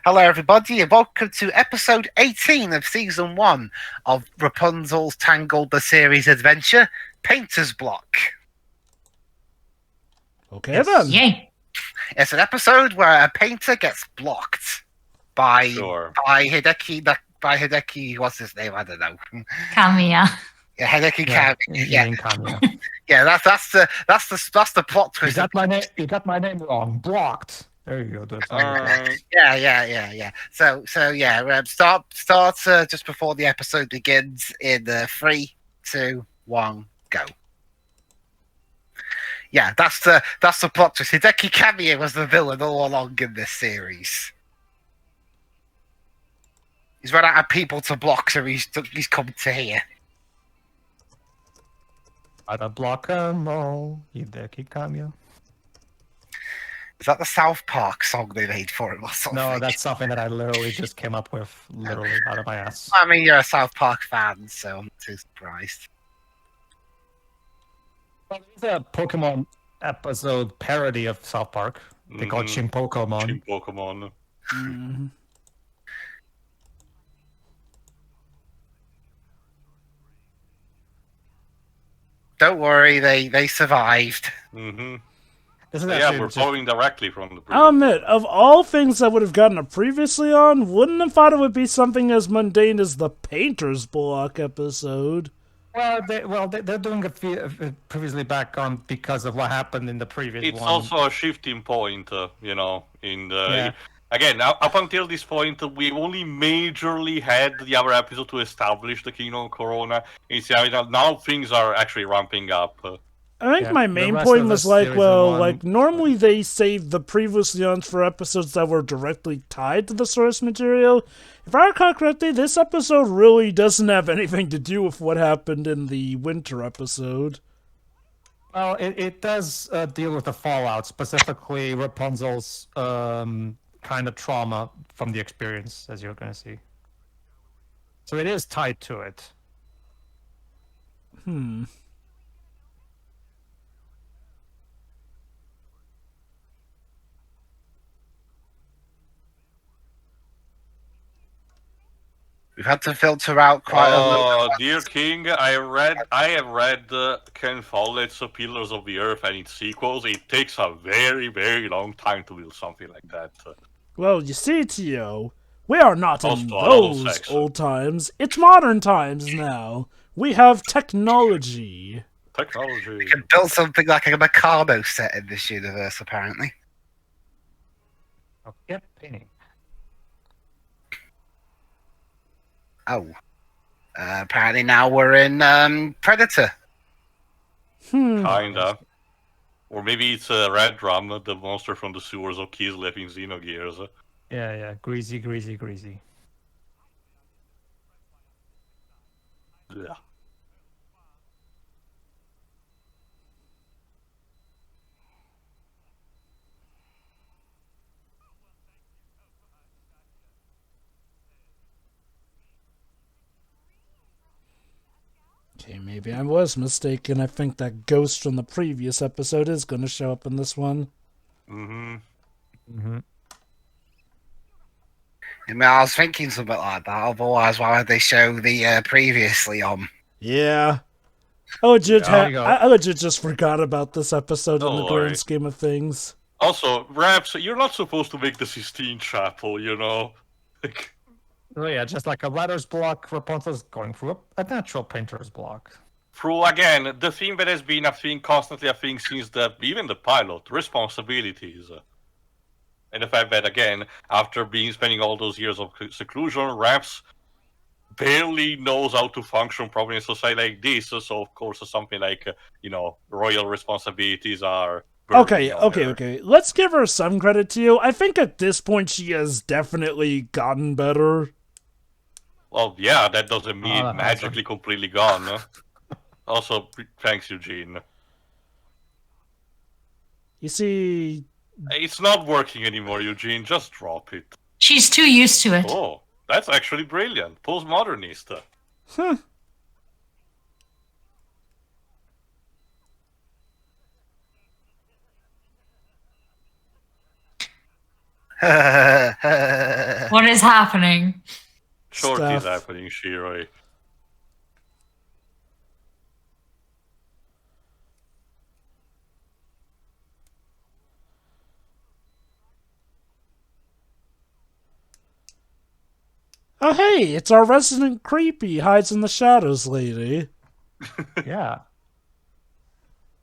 Hello, everybody, and welcome to episode 18 of season 1 of Rapunzel's Tangled the series adventure, Painter's Block. Okay, then. Yay. It's an episode where a painter gets blocked by Hideki. What's his name? I don't know. Kamiya. Yeah, Hideki Kamiya. Yeah. Kamiya. Yeah, that's the plot twist. You got my name wrong. Blocked. There you go. Yeah. So start just before the episode begins in 3, 2, 1, go. Yeah, that's the plot twist. Hideki Kamiya was the villain all along in this series. He's run out of people to block, so he's come to here. Gotta block 'em all. Hideki Kamiya. Is that the South Park song they made for him or something? No, that's something that I literally just came up with, literally out of my ass. I mean, you're a South Park fan, so I'm not too surprised. Well, there's a Pokemon episode parody of South Park. They call it Chimpokemon. Chimpokemon. Mm-hmm. Don't worry, they survived. Mm-hmm. Yeah, we're following directly from the previous. I'll admit, of all things I would have gotten it previously on, wouldn't have thought it would be something as mundane as the Painter's Block episode. Well, they're doing it previously back on because of what happened in the previous It's one. also a shifting point, Again, up until this point, we only majorly had the other episode to establish the Kingdom of Corona. Now things are actually ramping up. I think my main point was normally they save the previously on for episodes that were directly tied to the source material. If I recall correctly, this episode really doesn't have anything to do with what happened in the winter episode. Well, it does deal with the fallout, specifically Rapunzel's kind of trauma from the experience, as you're going to see. So it is tied to it. We've had to filter out quite a lot. Dear King, I have read Ken Follett's Pillars of the Earth and its sequels. It takes a very, very long time to build something like that. Well, you see, Tio, we are not in Also, those old times. It's modern times now. We have technology. Technology. We can build something like a Mikado set in this universe, apparently. Yep, painting. Oh. Apparently now we're in Predator. Kinda. Or maybe it's Red Drum, the monster from the sewers of Kislev in Xenogears. Yeah. Greasy. Yeah. Okay, maybe I was mistaken. I think that ghost from the previous episode is going to show up in this one. I mean, I was thinking something like that. Otherwise, why would they show the previously on? Yeah. I legit just forgot about this episode in the grand scheme of things. Also, Raps, you're not supposed to make the Sistine Chapel, you know? Oh yeah, just like a writer's block, Rapunzel's going through a natural painter's block. Through, again, the theme that has been constantly a thing since even the pilot, responsibilities. And the fact that, again, after spending all those years of seclusion, Raps barely knows how to function properly in a society like this. So, of course, something like, royal responsibilities are... Okay. Let's give her some credit, too. I think at this point she has definitely gotten better. Well, yeah, that doesn't mean magically completely gone. Also, thanks, Eugene. You see... It's not working anymore, Eugene. Just drop it. She's too used to it. Oh, that's actually brilliant. Postmodernist. Huh. What is happening? Shorty's Stuff. happening, Shiroi. Oh, hey, it's our resident creepy hides in the shadows lady. Yeah.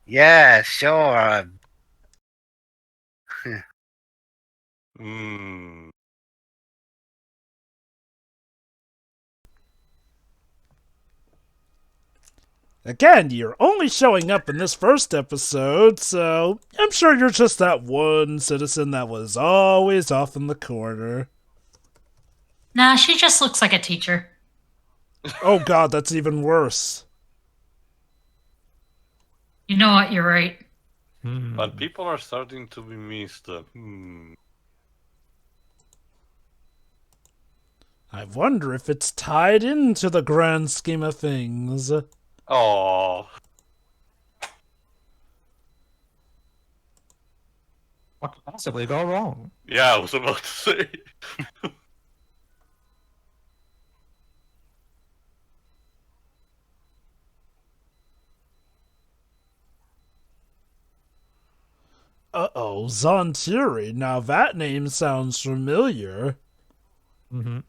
Yeah, sure. Hmm. Again, you're only showing up in this first episode, so I'm sure you're just that one citizen that was always off in the corner. Nah, she just looks like a teacher. Oh god, that's even worse. You know what? You're right. But people are starting to be missed. I wonder if it's tied into the grand scheme of things. Oh. What could possibly go wrong? Yeah, I was about to say. Uh-oh, Zontiri, now that name sounds familiar. Mm-hmm.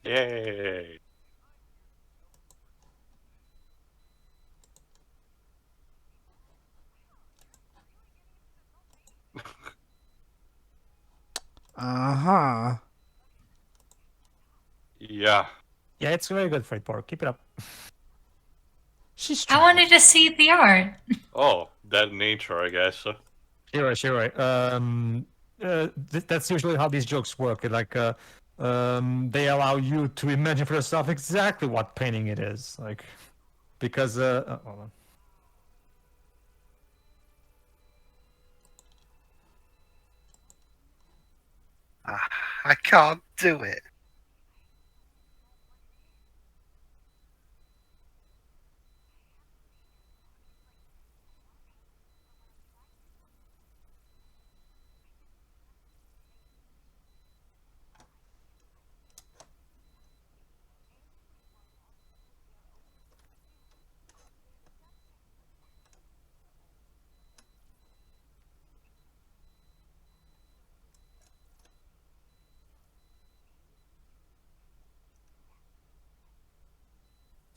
Yay. Uh-huh. Yeah. Yeah, it's very good, Freightport. Keep it up. She's I trying. wanted to see the art. Oh, that nature, I guess. Sure. That's usually how these jokes work. They allow you to imagine for yourself exactly what painting it is. Like, because hold on. I can't do it.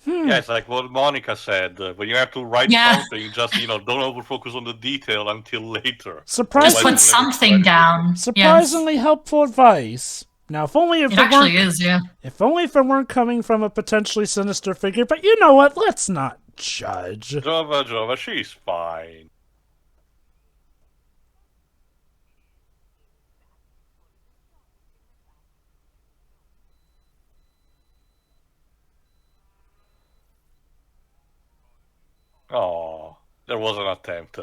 Yeah, it's like what Monica said. When you have to write Yeah. something, just, don't over focus on the detail until later. Surprise- Just Otherwise put you'll never something do anything. down. Surprisingly helpful advice. Now, if only if Yes. It actually is, yeah. If only if it weren't coming from a potentially sinister figure, but you know what? Let's not judge. Jova, she's fine. Oh, there was an attempt.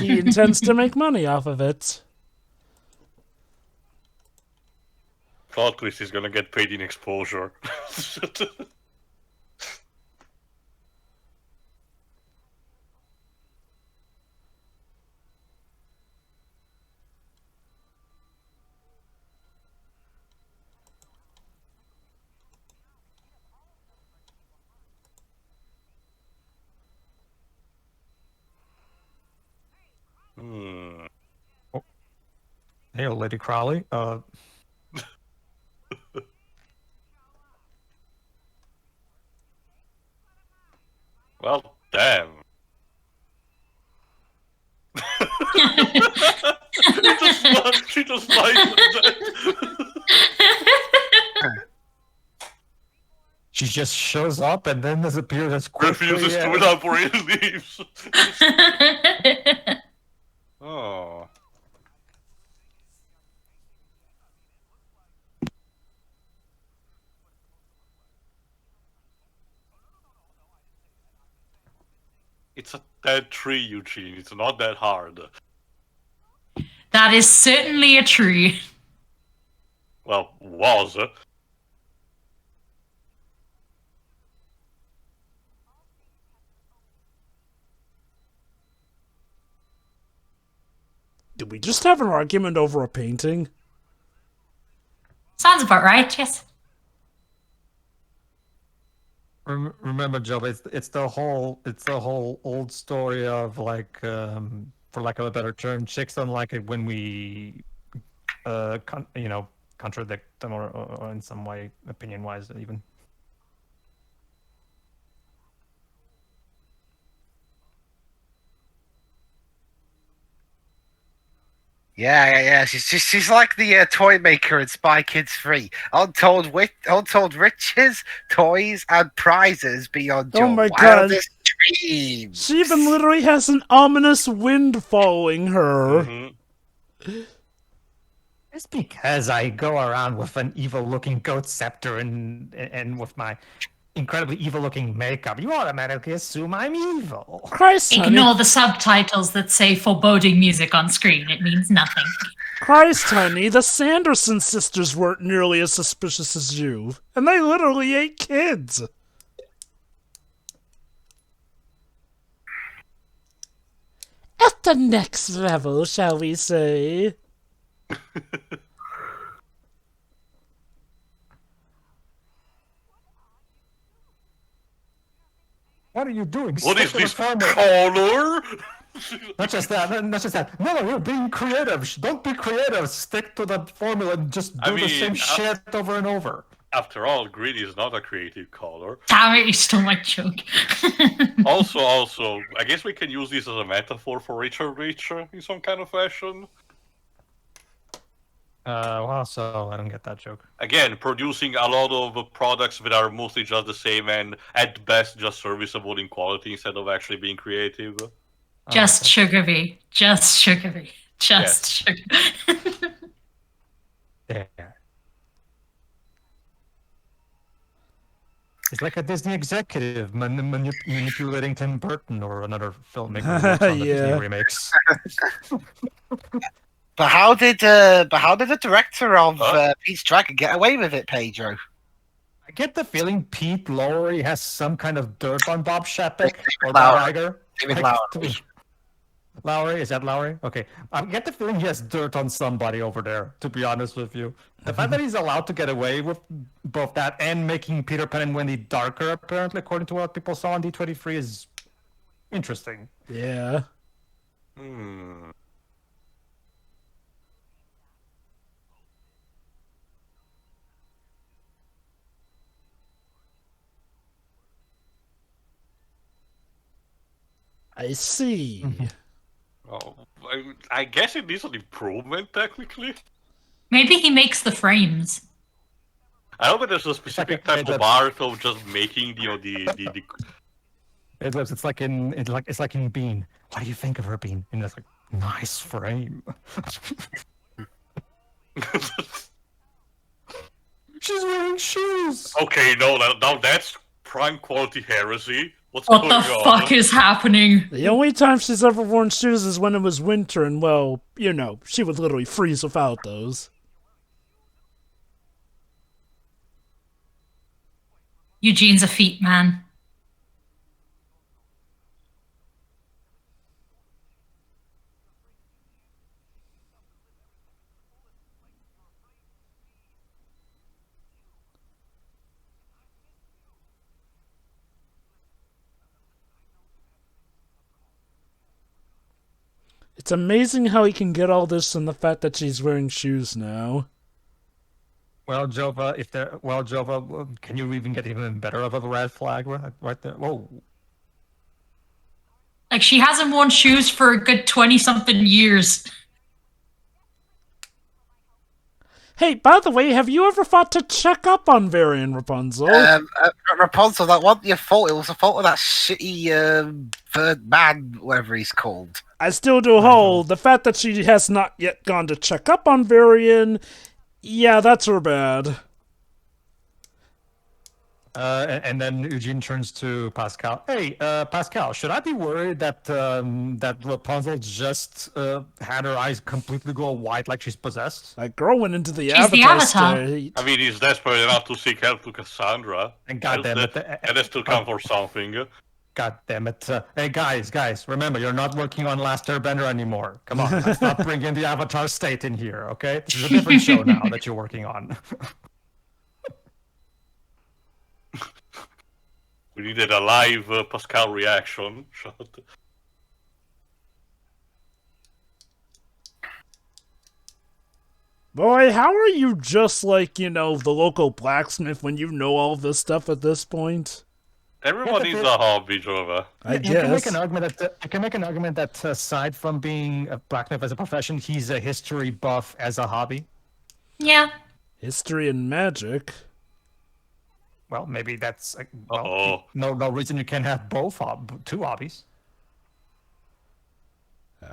He intends to make money off of it. Plot twist is gonna get paid in exposure. Hmm. Hey, Lady Crowley. Well, damn. She just lies like that. She just shows up and then disappears as quickly. Refuses to elaborate and leaves. Oh. It's a dead tree, Eugene. It's not that hard. That is certainly a tree. Well, was. Did we just have an argument over a painting? Sounds about right, yes. Remember, Joe, it's the whole old story of like, for lack of a better term, chicks don't like it when we, contradict them or in some way, opinion-wise, even. Yeah. She's like the toy maker in Spy Kids 3. Untold riches, toys, and prizes beyond your wildest dreams. She even literally has an ominous wind following her. Mm-hmm. It's because I go around with an evil-looking goat scepter and with my incredibly evil-looking makeup. You automatically assume I'm evil. Christ, honey. Ignore the subtitles that say foreboding music on screen. It means nothing. Christ, honey, the Sanderson sisters weren't nearly as suspicious as you. And they literally ate kids. At the next level, shall we say? What are you doing? What is Stick to this the formula. color? Not just that. No, you're being creative. Don't be creative. Stick to the formula and just do the same shit over and over. After all, green is not a creative color. Damn it, you stole my joke. Also, I guess we can use this as a metaphor for Richard Rich in some kind of fashion. Well, so I don't get that joke. Again, producing a lot of products that are mostly just the same and at best just serviceable in quality instead of actually being creative. Just sugary. Just sugary. Just sugar. There. It's like a Disney executive manipulating Tim Burton or another filmmaker who works on the Disney remakes. But how did the director of Pete's Dragon get away with it, Pedro? I get the feeling Pete Lowry has some kind of dirt on Bob Chapek or Lowry. Bob Iger. David Lowry. Lowry? Is that Lowry? Okay. I get the feeling he has dirt on somebody over there, to be honest with you. The fact that he's allowed to get away with both that and making Peter Pan and Wendy darker, apparently, according to what people saw on D23, is interesting. Yeah. I see. Oh, I guess it needs an improvement, technically. Maybe he makes the frames. I know that there's a specific type of art of just making the It's like in Bean. What do you think of her, Bean? And it's like, nice frame. She's wearing shoes. Okay, no, now that's prime quality heresy. What's What going the on? fuck is happening? The only time she's ever worn shoes is when it was winter, and well, you know, she would literally freeze without those. Eugene's a feet man. It's amazing how he can get all this from the fact that she's wearing shoes now. Well, Jova, Jova, can you even get even better of a red flag right there? Whoa. Like, she hasn't worn shoes for a good 20-something years. Hey, by the way, have you ever thought to check up on Varian Rapunzel? Rapunzel, that wasn't your fault. It was the fault of that shitty third man, whatever he's called. I still do hold the fact that she has not yet gone to check up on Varian. Yeah, that's her bad. And then Eugene turns to Pascal. Hey, Pascal, should I be worried that that Rapunzel just had her eyes completely go white like she's possessed? That girl went into the She's the Avatar Avatar. state. I mean, he's desperate enough to seek help to Cassandra. And goddamn it, that has to come for something. God damn it. Hey, guys, remember, you're not working on Last Airbender anymore. Come on, let's not bring in the Avatar state in here, okay? This is a different show now that you're working on. We needed a live Pascal reaction shot. Boy, how are you just like, the local blacksmith when you know all this stuff at this point? Everyone needs a hobby, Jova. I guess. You can make an argument that aside from being a blacksmith as a profession, he's a history buff as a hobby. Yeah. History and magic. Well, maybe that's Uh-oh. no reason you can't have two hobbies.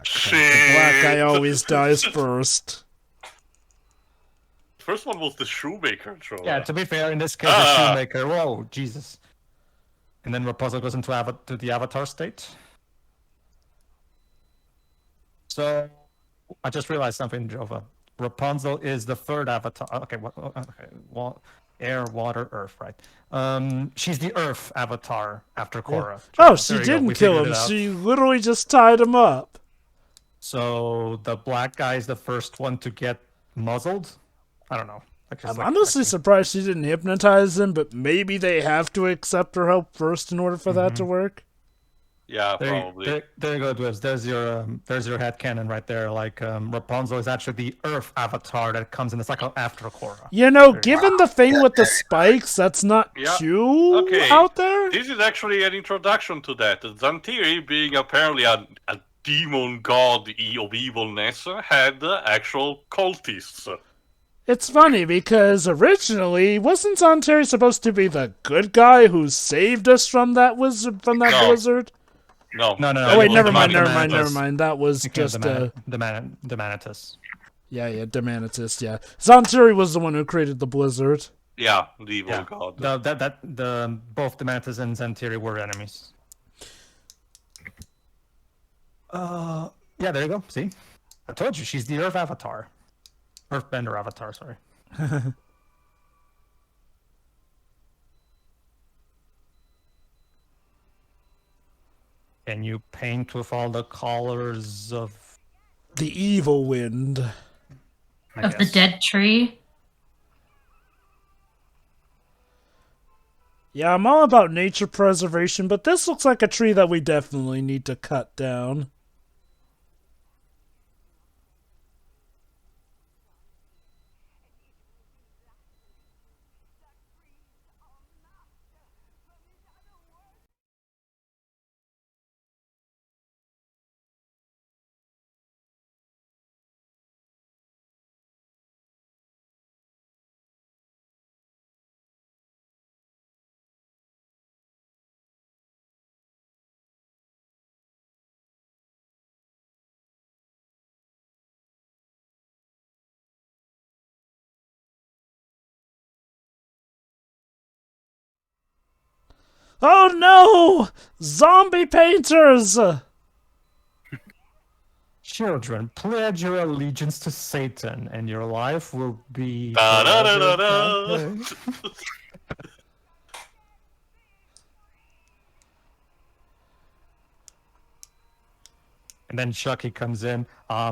Shit. The black guy always dies first. First one was the shoemaker, Jova. Yeah, to be fair, in this case, the shoemaker. Whoa, Jesus. And then Rapunzel goes into the Avatar state. So, I just realized something, Jova. Rapunzel is the third Avatar. Okay, well, air, water, earth, right? She's the Earth Avatar after Korra. Yeah. Oh, There she you go. didn't We kill figured him. it out. She literally just tied him up. So the black guy is the first one to get muzzled. I don't know. I'm honestly surprised she didn't hypnotize him, but maybe they have to accept her help first in order for that to work. Yeah, probably. There you go, Dwibs. There's your headcanon right there. Like Rapunzel is actually the Earth Avatar that comes in the cycle after Korra. Given the thing with the spikes, that's not too out there. This is actually an introduction to that. Zantiri, being apparently a demon god of evilness, had actual cultists. It's funny because originally wasn't Zantiri supposed to be the good guy who saved us from that blizzard? No. Oh wait, never mind. That was just the Manatus. Yeah, Demanitus. Yeah, Zantiri was the one who created the blizzard. Yeah, the evil god. Both Demanitus and Zantiri were enemies. Yeah, there you go. See, I told you she's the Earth Avatar. Earthbender Avatar, sorry. Can you paint with all the colors of the evil wind? Of the dead tree? Yeah, I'm all about nature preservation, but this looks like a tree that we definitely need to cut down. Oh no! Zombie painters! Children, pledge your allegiance to Satan, and your life will be. And then Chucky comes in. Give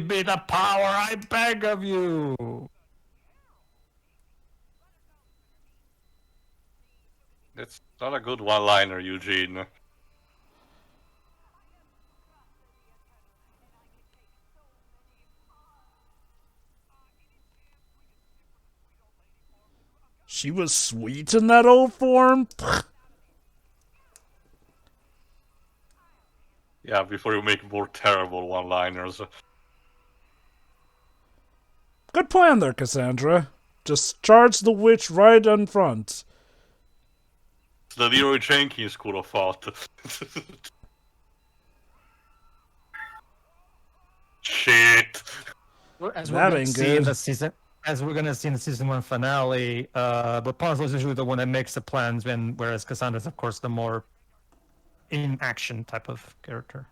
me the power, I beg of you. It's not a good one-liner, Eugene. She was sweet in that old form. Yeah, before you make more terrible one-liners. Good plan there, Cassandra. Just charge the witch right in front. It's the Leroy Jenkins school of thought. Shit. As we're going to see in the season, as we're gonna see in the season 1 finale, Rapunzel is usually the one that makes the plans, whereas Cassandra's, of course, the more in action type of character.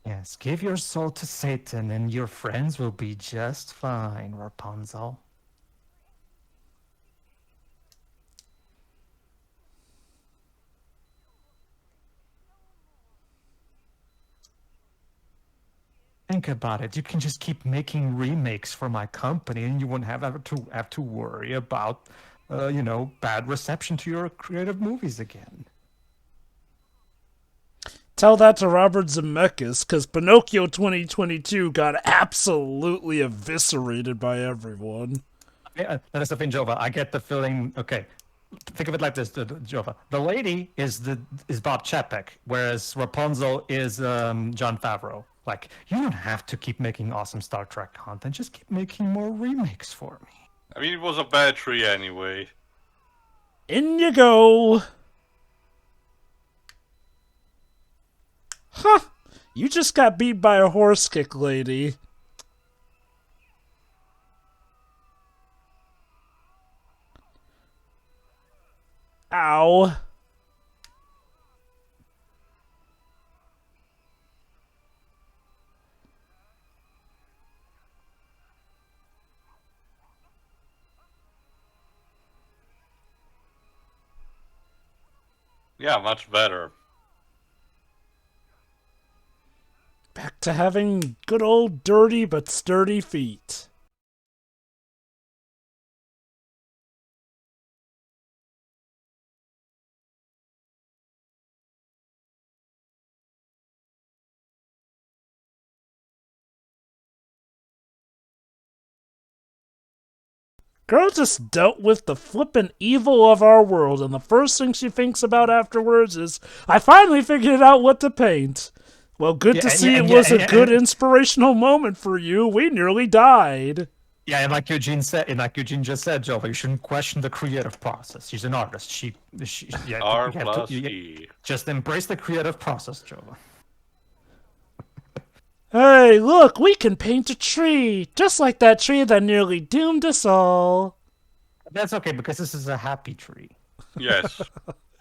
Yes, give your soul to Satan and your friends will be just fine, Rapunzel. Think about it. You can just keep making remakes for my company and you won't have to worry about, bad reception to your creative movies again. Tell that to Robert Zemeckis, because Pinocchio 2022 got absolutely eviscerated by everyone. That is the thing, Jova. I get the feeling. Okay, think of it like this, Jova. The lady is Bob Chapek, whereas Rapunzel is Jon Favreau. Like, you don't have to keep making awesome Star Trek content. Just keep making more remakes for me. I mean, it was a bad tree anyway. In you go. Huh. You just got beat by a horse kick, lady. Ow. Yeah, much better. Back to having good old dirty but sturdy feet. Girl just dealt with the flippin' evil of our world, and the first thing she thinks about afterwards is, I finally figured out what to paint. Well, good to see it was a good inspirational moment for you. We nearly died. Yeah, and like Eugene just said, Jova, you shouldn't question the creative process. She's an artist. Just embrace the creative process, Jova. Hey, look, we can paint a tree, just like that tree that nearly doomed us all. That's okay, because this is a happy tree. Yes.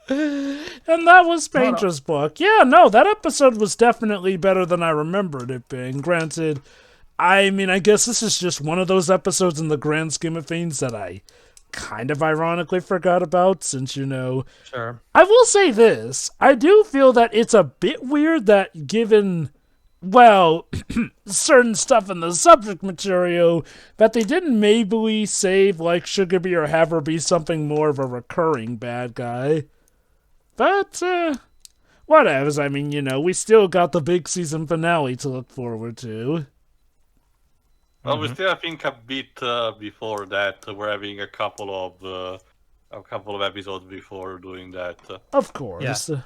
And that was Painter's Book. Yeah, no, that episode was definitely better than I remembered it being. Granted, I mean, I guess this is just one of those episodes in the grand scheme of things that I kind of ironically forgot about, since, Sure. I will say this. I do feel that it's a bit weird that given, well, certain stuff in the subject material, that they didn't maybe save, like, Sugarbee or have her be something more of a recurring bad guy. But, whatevs. I mean, we still got the big season finale to look forward to. Well, we still, I think, a bit before that. We're having a couple of episodes before doing that. Of course. Yeah.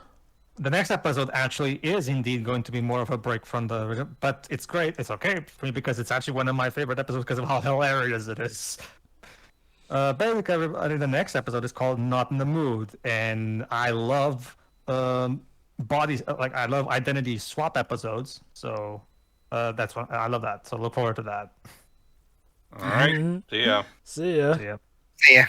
The next episode actually is indeed going to be more of a break from but it's great. It's okay for me because it's actually one of my favorite episodes because of how hilarious it is. Basically, everybody, the next episode is called Not in the Mood, and I love bodies, I love identity swap episodes, so that's what I love that. So look forward to that. All right. See ya. See ya. See ya. See ya.